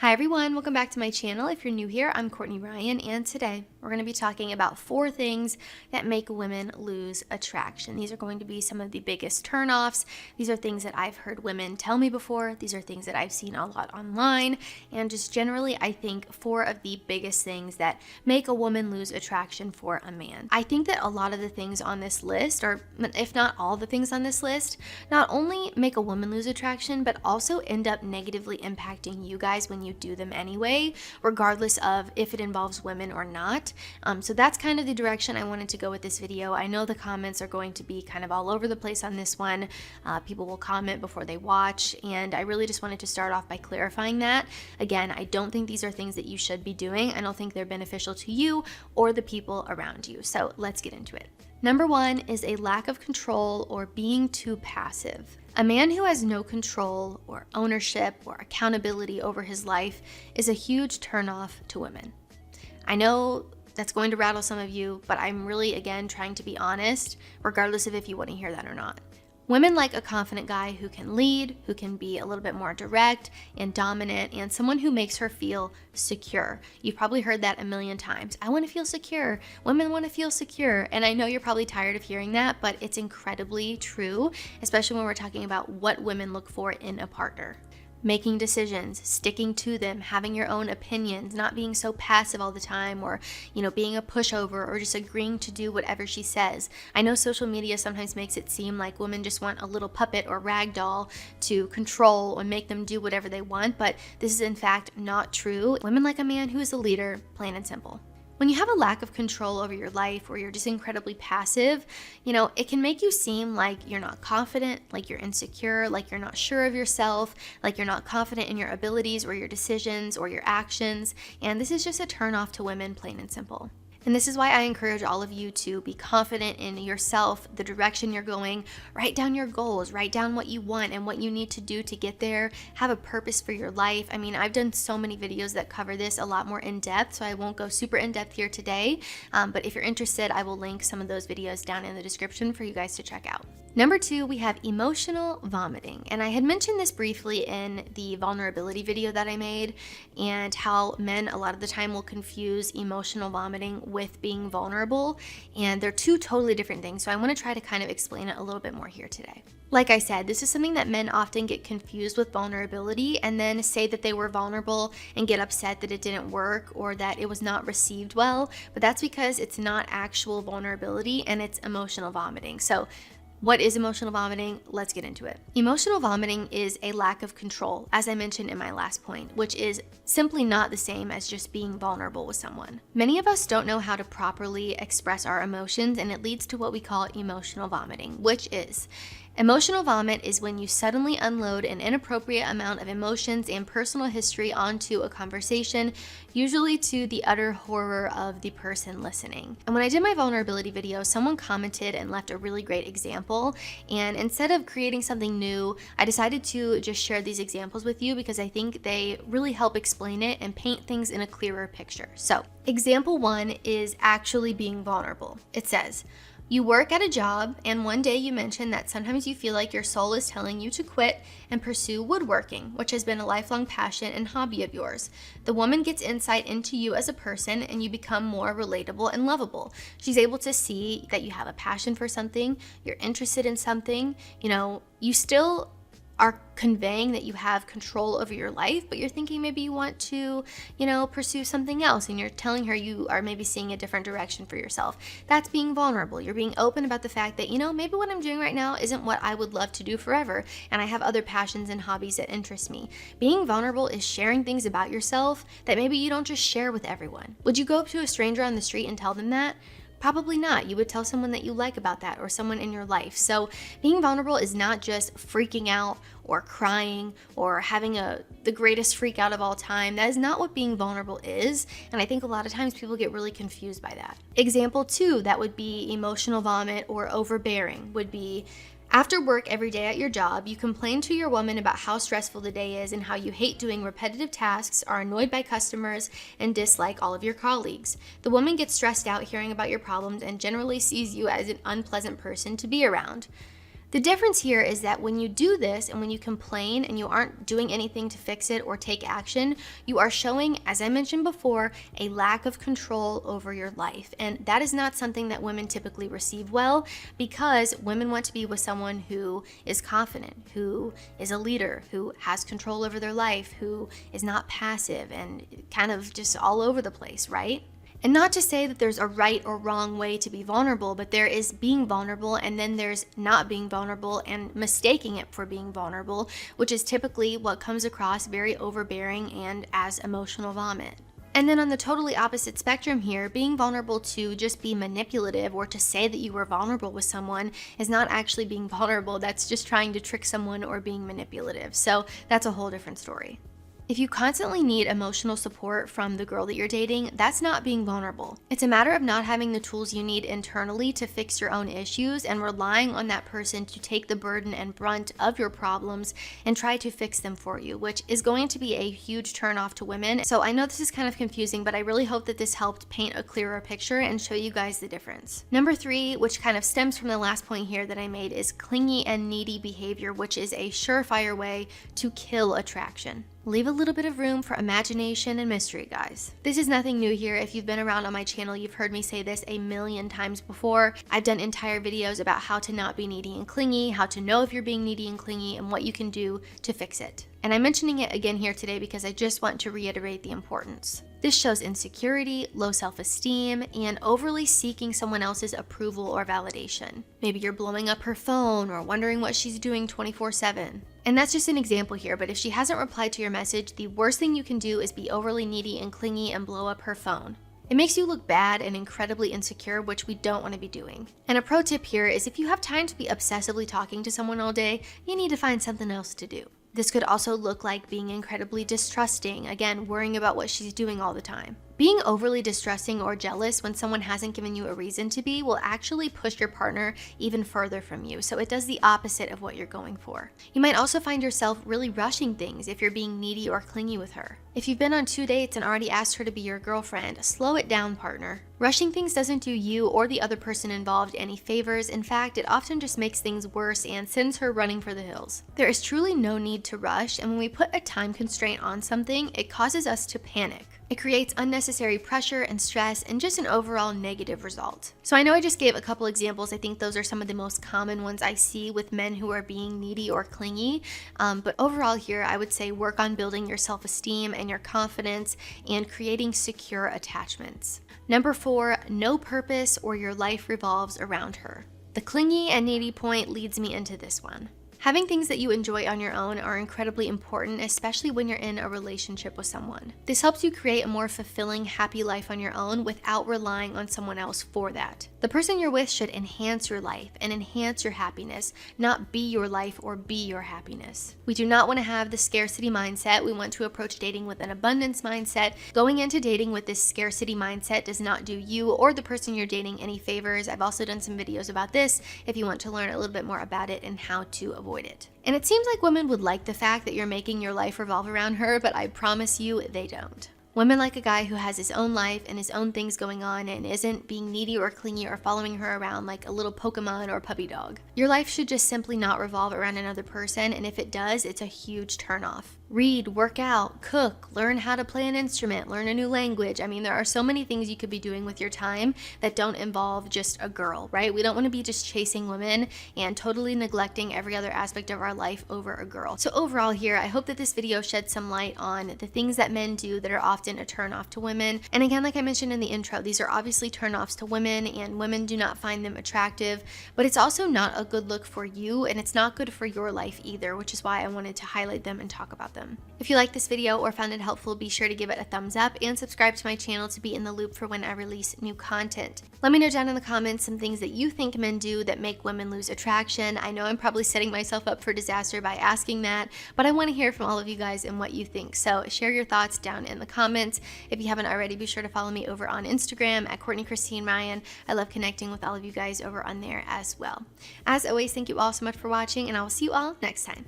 Hi everyone, welcome back to my channel. If you're new here, I'm Courtney Ryan, and today we're going to be talking about 4 things that make women lose attraction. These are going to be some of the biggest turnoffs. These are things that I've heard women tell me before. These are things that I've seen a lot online, and just generally I think 4 of the biggest things that make a woman lose attraction for a man. I think that a lot of the things on this list, or if not all the things on this list, not only make a woman lose attraction, but also end up negatively impacting you guys when you do them anyway, regardless of if it involves women or not. So that's kind of the direction I wanted to go with this video. I know the comments are going to be kind of all over the place on this one. People will comment before they watch, and I really just wanted to start off by clarifying that. Again, I don't think these are things that you should be doing. I don't think they're beneficial to you or the people around you. So let's get into it. Number 1 is a lack of control or being too passive. A man who has no control or ownership or accountability over his life is a huge turnoff to women. I know that's going to rattle some of you, but I'm really, again, trying to be honest, regardless of if you want to hear that or not. Women like a confident guy who can lead, who can be a little bit more direct and dominant, and someone who makes her feel secure. You've probably heard that a million times. I want to feel secure. Women want to feel secure. And I know you're probably tired of hearing that, but it's incredibly true, especially when we're talking about what women look for in a partner. Making decisions, sticking to them, having your own opinions, not being so passive all the time, or, being a pushover, or just agreeing to do whatever she says. I know social media sometimes makes it seem like women just want a little puppet or rag doll to control and make them do whatever they want, but this is in fact not true. Women like a man who is a leader, plain and simple. When you have a lack of control over your life, or you're just incredibly passive, it can make you seem like you're not confident, like you're insecure, like you're not sure of yourself, like you're not confident in your abilities or your decisions or your actions. And this is just a turn off to women, plain and simple. And this is why I encourage all of you to be confident in yourself, the direction you're going. Write down your goals, write down what you want and what you need to do to get there. Have a purpose for your life. I mean, I've done so many videos that cover this a lot more in depth, so I won't go super in depth here today. But if you're interested, I will link some of those videos down in the description for you guys to check out. Number 2, we have emotional vomiting. And I had mentioned this briefly in the vulnerability video that I made, and how men a lot of the time will confuse emotional vomiting with being vulnerable, and they're 2 totally different things. So I want to try to kind of explain it a little bit more here today. Like I said, this is something that men often get confused with vulnerability, and then say that they were vulnerable and get upset that it didn't work or that it was not received well, but that's because it's not actual vulnerability and it's emotional vomiting. So what is emotional vomiting? Let's get into it. Emotional vomiting is a lack of control, as I mentioned in my last point, which is simply not the same as just being vulnerable with someone. Many of us don't know how to properly express our emotions, and it leads to what we call emotional vomiting, which is emotional vomit is when you suddenly unload an inappropriate amount of emotions and personal history onto a conversation, usually to the utter horror of the person listening. And when I did my vulnerability video, someone commented and left a really great example. And instead of creating something new, I decided to just share these examples with you because I think they really help explain it and paint things in a clearer picture. So, example 1 is actually being vulnerable. It says, you work at a job, and one day you mention that sometimes you feel like your soul is telling you to quit and pursue woodworking, which has been a lifelong passion and hobby of yours. The woman gets insight into you as a person, and you become more relatable and lovable. She's able to see that you have a passion for something, you're interested in something, you still are conveying that you have control over your life, but you're thinking maybe you want to, pursue something else, and you're telling her you are maybe seeing a different direction for yourself. That's being vulnerable. You're being open about the fact that, maybe what I'm doing right now isn't what I would love to do forever, and I have other passions and hobbies that interest me. Being vulnerable is sharing things about yourself that maybe you don't just share with everyone. Would you go up to a stranger on the street and tell them that? Probably not. You would tell someone that you like about that, or someone in your life. So being vulnerable is not just freaking out or crying or having the greatest freak out of all time. That is not what being vulnerable is. And I think a lot of times people get really confused by that. Example 2, that would be emotional vomit or overbearing, would be after work every day at your job, you complain to your woman about how stressful the day is and how you hate doing repetitive tasks, are annoyed by customers, and dislike all of your colleagues. The woman gets stressed out hearing about your problems and generally sees you as an unpleasant person to be around. The difference here is that when you do this and when you complain and you aren't doing anything to fix it or take action, you are showing, as I mentioned before, a lack of control over your life. And that is not something that women typically receive well, because women want to be with someone who is confident, who is a leader, who has control over their life, who is not passive and kind of just all over the place, right? And not to say that there's a right or wrong way to be vulnerable, but there is being vulnerable, and then there's not being vulnerable and mistaking it for being vulnerable, which is typically what comes across very overbearing and as emotional vomit. And then on the totally opposite spectrum here, being vulnerable to just be manipulative or to say that you were vulnerable with someone is not actually being vulnerable. That's just trying to trick someone or being manipulative. So that's a whole different story. If you constantly need emotional support from the girl that you're dating, that's not being vulnerable. It's a matter of not having the tools you need internally to fix your own issues and relying on that person to take the burden and brunt of your problems and try to fix them for you, which is going to be a huge turnoff to women. So I know this is kind of confusing, but I really hope that this helped paint a clearer picture and show you guys the difference. Number 3, which kind of stems from the last point here that I made, is clingy and needy behavior, which is a surefire way to kill attraction. Leave a little bit of room for imagination and mystery, guys. This is nothing new here. If you've been around on my channel, you've heard me say this a million times before. I've done entire videos about how to not be needy and clingy, how to know if you're being needy and clingy, and what you can do to fix it. And I'm mentioning it again here today because I just want to reiterate the importance. This shows insecurity, low self-esteem, and overly seeking someone else's approval or validation. Maybe you're blowing up her phone or wondering what she's doing 24/7. And that's just an example here, but if she hasn't replied to your message, the worst thing you can do is be overly needy and clingy and blow up her phone. It makes you look bad and incredibly insecure, which we don't want to be doing. And a pro tip here is if you have time to be obsessively talking to someone all day, you need to find something else to do. This could also look like being incredibly distrusting, again, worrying about what she's doing all the time. Being overly distrusting or jealous when someone hasn't given you a reason to be will actually push your partner even further from you, so it does the opposite of what you're going for. You might also find yourself really rushing things if you're being needy or clingy with her. If you've been on 2 dates and already asked her to be your girlfriend, slow it down, partner. Rushing things doesn't do you or the other person involved any favors. In fact, it often just makes things worse and sends her running for the hills. There is truly no need to rush, and when we put a time constraint on something, it causes us to panic. It creates unnecessary pressure and stress and just an overall negative result. So I know I just gave a couple examples. I think those are some of the most common ones I see with men who are being needy or clingy. But overall here, I would say work on building your self-esteem and your confidence and creating secure attachments. Number 4, no purpose or your life revolves around her. The clingy and needy point leads me into this one. Having things that you enjoy on your own are incredibly important, especially when you're in a relationship with someone. This helps you create a more fulfilling, happy life on your own without relying on someone else for that. The person you're with should enhance your life and enhance your happiness, not be your life or be your happiness. We do not want to have the scarcity mindset. We want to approach dating with an abundance mindset. Going into dating with this scarcity mindset does not do you or the person you're dating any favors. I've also done some videos about this if you want to learn a little bit more about it and how to avoid it. And it seems like women would like the fact that you're making your life revolve around her, but I promise you they don't. Women like a guy who has his own life and his own things going on and isn't being needy or clingy or following her around like a little Pokemon or puppy dog. Your life should just simply not revolve around another person, and if it does, it's a huge turnoff. Read, work out, cook, learn how to play an instrument, learn a new language. I mean, there are so many things you could be doing with your time that don't involve just a girl, right? We don't want to be just chasing women and totally neglecting every other aspect of our life over a girl. So overall here, I hope that this video shed some light on the things that men do that are often a turnoff to women. And again, like I mentioned in the intro, these are obviously turnoffs to women and women do not find them attractive, but it's also not a good look for you and it's not good for your life either, which is why I wanted to highlight them and talk about them. If you liked this video or found it helpful, be sure to give it a thumbs up and subscribe to my channel to be in the loop for when I release new content. Let me know down in the comments some things that you think men do that make women lose attraction. I know I'm probably setting myself up for disaster by asking that, but I want to hear from all of you guys and what you think. So share your thoughts down in the comments. If you haven't already, be sure to follow me over on Instagram at Courtney Christine Ryan. I love connecting with all of you guys over on there as well. As always, thank you all so much for watching, and I will see you all next time.